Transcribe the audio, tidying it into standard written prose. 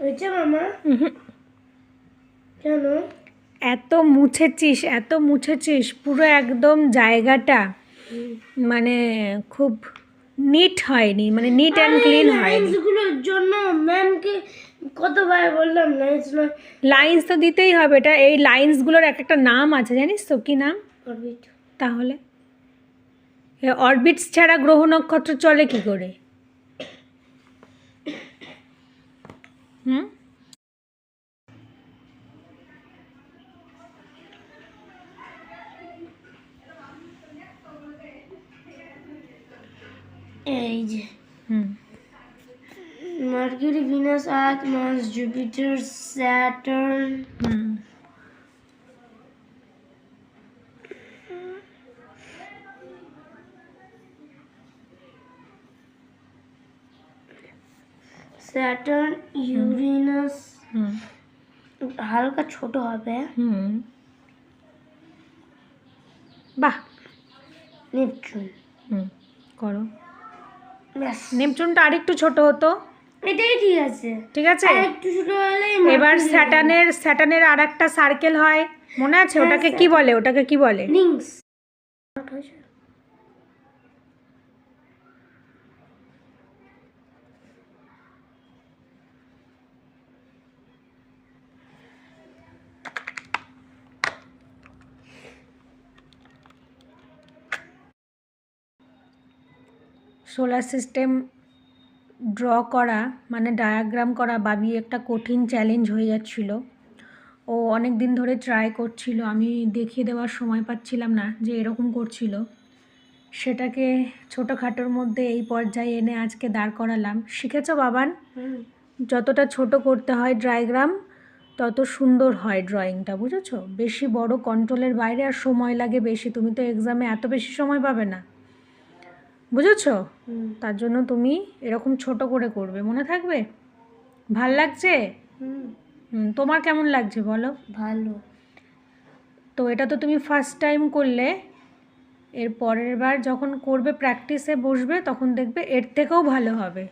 হয়েছে মামা? কেন? এত মুছেছিস পুরো একদম জায়গাটা মানে খুব নিট হয়নি, মানে নিট অ্যান্ড ক্লিন হয়নি। লাইন্সগুলোর জন্য ম্যামকে কতবার বললাম লাইন্স তো দিতেই হবে। এটা এই লাইন্সগুলোর একটা নাম আছে, জানিস তো কি নাম? অরবিট। তাহলে অরবিটস ছাড়া গ্রহ নক্ষত্র চলে কি করে? এই যে মার্কিউরি, ভিনাস, আর্থ, মার্স, জুপিটার, স্যাটার্ন, ইউরেনাস হালকা ছোট হবে। বাহ। নেপচুন করো। ব্যাস, নেপচুনটা আরেকটু ছোট হতো। এটাই ঠিক আছে। ঠিক আছে, একটু ছোট হলে এবার স্যাটার্নের আর একটা সার্কেল হয়, মনে আছে? ওটাকে কি বলে? রিংস। সোলার সিস্টেম ড্র করা মানে ডায়াগ্রাম করা বাবি একটা কঠিন চ্যালেঞ্জ হয়ে যাচ্ছিল। ও অনেক দিন ধরে ট্রাই করছিল, আমি দেখিয়ে দেওয়ার সময় পাচ্ছিলাম না যে এরকম করছিল। সেটাকে ছোটোখাটোর মধ্যে এই পর্যায়ে এনে আজকে দাঁড় করালাম। শিখেছো বাবান? যতটা ছোট করতে হয় ডায়াগ্রাম তত সুন্দর হয় ড্রয়িংটা, বুঝেছো? বেশি বড় কন্ট্রোলের বাইরে আর সময় লাগে বেশি। তুমি তো এক্সামে এত বেশি সময় পাবে না, বুঝেছো? তার জন্য তুমি এরকম ছোট করে করবে, মনে থাকবে? ভাল লাগছে? তোমার কেমন লাগছে বলো? ভালো। তো এটা তো তুমি ফার্স্ট টাইম করলে, এর পরের বার যখন করবে প্র্যাকটিসে বসবে তখন দেখবে এর থেকেও ভালো হবে।